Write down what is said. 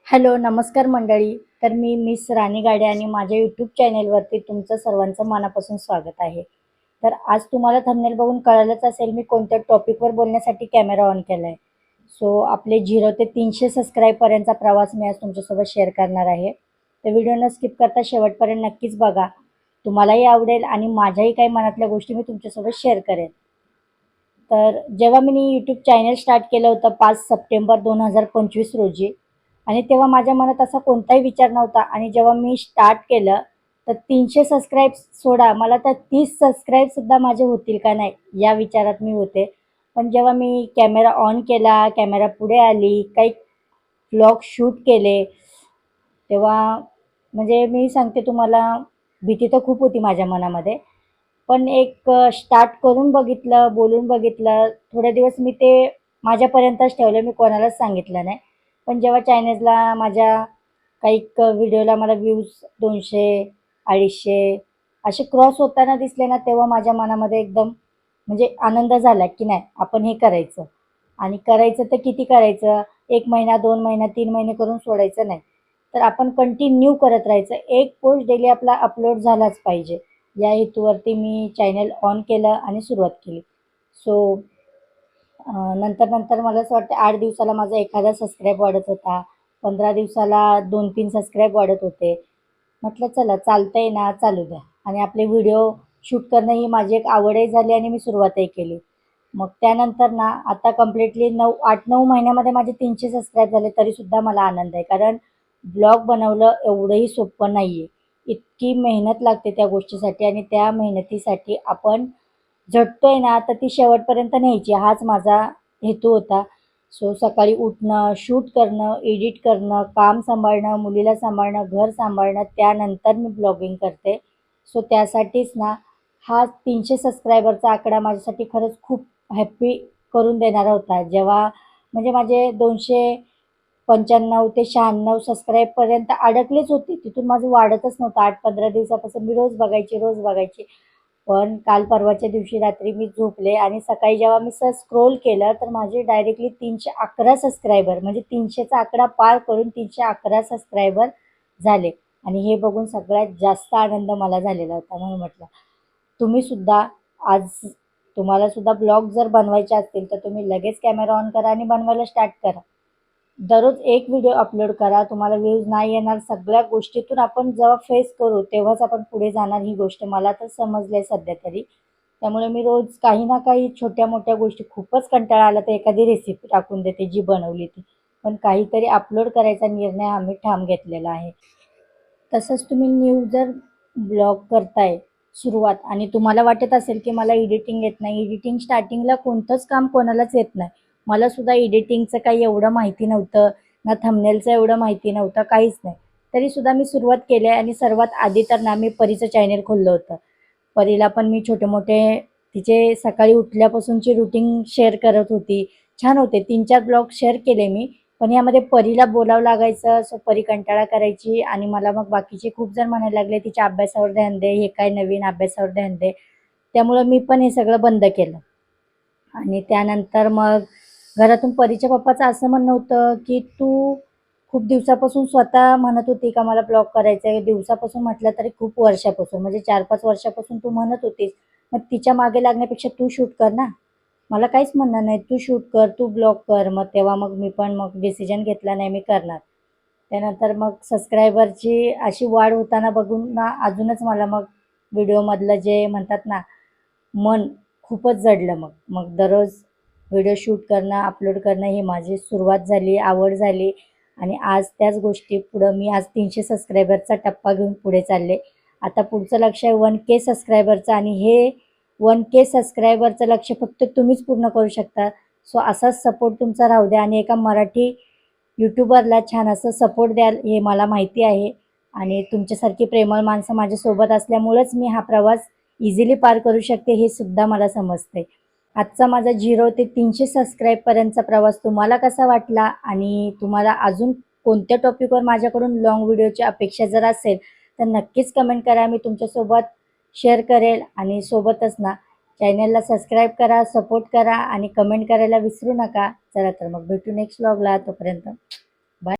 Hello, नमस्कार मंडळी. तर मी मिस राणी गाडे आणि माझ्या यूट्यूब चॅनेलवरती तुमचं सर्वांचं मनापासून स्वागत आहे. तर आज तुम्हाला थंबनेल बघून कळालंच असेल मी कोणत्या टॉपिकवर बोलण्यासाठी कॅमेरा ऑन केला आहे. सो आपले 0 ते 300 सबस्क्राईबपर्यंतचा प्रवास मी आज तुमच्यासोबत शेअर करणार आहे. तर व्हिडिओ न स्किप करता शेवटपर्यंत नक्कीच बघा. तुम्हालाही आवडेल आणि माझ्याही काही मनातल्या गोष्टी मी तुमच्यासोबत शेअर करेन. तर जेव्हा मी यूट्यूब चॅनल स्टार्ट केलं होतं 5 सप्टेंबर 2025 रोजी आणि तेव्हा माझ्या मनात असा कोणताही विचार नव्हता आणि जेव्हा मी स्टार्ट केलं तर 300 सबस्क्राईब सोडा मला तर 30 सबस्क्राईबसुद्धा माझे होतील का नाही या विचारात मी होते. पण जेव्हा मी कॅमेरा ऑन केला, कॅमेरा पुढे आली, काही व्लॉग शूट केले, तेव्हा म्हणजे मी सांगते तुम्हाला भीती तर खूप होती माझ्या मनामध्ये. पण एक स्टार्ट करून बघितलं, बोलून बघितलं. थोडे दिवस मी ते माझ्यापर्यंतच ठेवलं. मी कोणालाच सांगितलं नाही. पण जेव्हा चायनीजला माझ्या काही व्हिडिओला मला व्ह्यूज 200, 250 असे क्रॉस होताना दिसले ना, तेव्हा माझ्या मनामध्ये एकदम म्हणजे आनंद झाला, की नाही आपण हे करायचं आणि करायचं तर किती करायचं? 1 महिना, 2 महिना, 3 महिने करून सोडायचं नाही. तर आपण कंटिन्यू करत राहायचं. एक पोस्ट डेली आपला अपलोड झालाच पाहिजे. या हेतूवरती मी चॅनल ऑन केलं आणि सुरुवात केली. सो नंतर मला असं वाटतं 8 दिवसाला माझा एखादा सबस्क्राईब वाढत होता. 15 दिवसाला 2-3 सबस्क्राईब वाढत होते. म्हटलं चला चालतंय ना, चालू द्या आणि आपले व्हिडिओ शूट करणं ही माझी एक आवडही झाली आणि मी सुरुवातही केली. मग त्यानंतर ना आता कंप्लीटली 8-9 महिन्यामध्ये माझे 300 सबस्क्राईब झाले तरीसुद्धा मला आनंद आहे. कारण ब्लॉग बनवलं एवढंही सोपं नाही आहे. इतकी मेहनत लागते त्या गोष्टीसाठी आणि त्या मेहनतीसाठी आपण झटतोय ना, तर ती शेवटपर्यंत न्यायची हाच माझा हेतू होता. सो सकाळी उठणं, शूट करणं, एडिट करणं, काम सांभाळणं, मुलीला सांभाळणं, घर सांभाळणं, त्यानंतर मी ब्लॉगिंग करते. सो त्यासाठीच ना, हा 300 सबस्क्रायबरचा आकडा माझ्यासाठी खरंच खूप हॅप्पी करून देणारा होता. जेव्हा म्हणजे माझे 295 ते 96 सबस्क्राईबपर्यंत अडकलेच होते. तिथून माझं वाढतच नव्हतं. 8-15 दिवसापासून मी रोज बघायची. पण काल परवाच्या दिवशी रात्री मी झोपले आणि सकाळी जेव्हा मी स्क्रोल केलं तर माझे डायरेक्टली 311 सबस्क्रायबर म्हणजे 300चा आकडा पार करून 311 सबस्क्रायबर झाले आणि हे बघून सगळ्यात जास्त आनंद मला झालेला होता. म्हणून म्हटलं तुम्हीसुद्धा आज तुम्हालासुद्धा ब्लॉग जर बनवायचे असतील तर तुम्ही लगेच कॅमेरा ऑन करा आणि बनवायला स्टार्ट करा. दररोज एक व्हिडिओ अपलोड करा. तुम्हाला व्ह्यूज नाही येणार. सगळ्या गोष्टीतून आपण जेव्हा फेस करू तेव्हाच आपण पुढे जाणार ही गोष्ट मला तर समजली आहे सध्या तरी. त्यामुळे मी रोज काही ना काही छोट्या-मोठ्या गोष्टी खूपच कंटाळा आला तर एखादी रेसिपी टाकून देते जी बनवली ती. पण काहीतरी अपलोड करायचा निर्णय आम्ही ठाम घेतलेला आहे. तसंच तुम्ही न्यू जर ब्लॉग करताय सुरुवात आणि तुम्हाला वाटत असेल की मला एडिटिंग येत नाही. एडिटिंग स्टार्टिंगला कोणतंच काम कोणालाच येत नाही. मला सुद्धा एडिटिंगचं काही एवढं माहिती नव्हतं, ना थंबनेलचं एवढं माहिती नव्हतं, काहीच नाही. तरीसुद्धा मी सुरुवात केली आहे आणि सर्वात आधी तर ना मी परीचं चॅनल खोललं होतं. परीला पण मी छोटे-मोठे तिचे सकाळी उठल्यापासूनची रुटीन शेअर करत होती. छान होते. 3-4 ब्लॉग शेअर केले मी. पण यामध्ये परीला बोलावं लागायचं. सो परी कंटाळा करायची आणि मला मग बाकीचे खूप जण म्हणायला लागले, "तिच्या अभ्यासावर ध्यान दे. हे काय नवीन अभ्यासावर ध्यान दे." त्यामुळं मी पण हे सगळं बंद केलं. आणि त्यानंतर मग घरातून परीच्या पप्पाचं असं म्हणणं होतं, की "तू खूप दिवसापासून स्वतः म्हणत होती का मला ब्लॉग करायचा आहे." दिवसापासून म्हटलं तरी खूप वर्षापासून म्हणजे 4-5 वर्षापासून तू म्हणत होतीस. मग तिच्या मागे लागण्यापेक्षा तू शूट कर ना. मला काहीच म्हणणं नाही. तू शूट कर, तू ब्लॉग कर. मग तेव्हा मग मी पण मग डिसिजन घेतला नाही मी करणार. त्यानंतर मग सबस्क्रायबरची अशी वाढ होताना बघून ना अजूनच मला मग व्हिडिओमधलं जे म्हणतात ना मन खूपच जडलं मग. मग दररोज व्हिडिओ शूट करणं, अपलोड करणं ही माझी सुरुवात झाली, आवड झाली आणि आज त्याच गोष्टी पुढं मी आज 300 सबस्क्रायबरचा टप्पा घेऊन पुढे चालले. आता पुढचं लक्ष आहे 1K सबस्क्रायबरचं आणि हे 1K सबस्क्रायबरचं लक्ष्य फक्त तुम्हीच पूर्ण करू शकता. सो असाच सपोर्ट तुमचा राहू द्या आणि एका मराठी यूट्यूबरला छान असं सपोर्ट द्याल हे मला माहिती आहे आणि तुमच्यासारखी प्रेमळ माणसं माझ्यासोबत असल्यामुळेच मी हा प्रवास इझिली पार करू शकते हे सुद्धा मला समजते. आजचा माझा 0 ते 300 सबस्क्राईबपर्यंतचा प्रवास तुम्हाला कसा वाटला आणि तुम्हाला अजून कोणत्या टॉपिकवर माझ्याकडून लाँग व्हिडिओची अपेक्षा जर असेल तर नक्कीच कमेंट करा. मी तुमच्यासोबत शेअर करेल आणि सोबतच ना चॅनलला सबस्क्राईब करा, सपोर्ट करा आणि कमेंट करायला विसरू नका. चला तर मग भेटू नेक्स्ट व्लॉगला. तोपर्यंत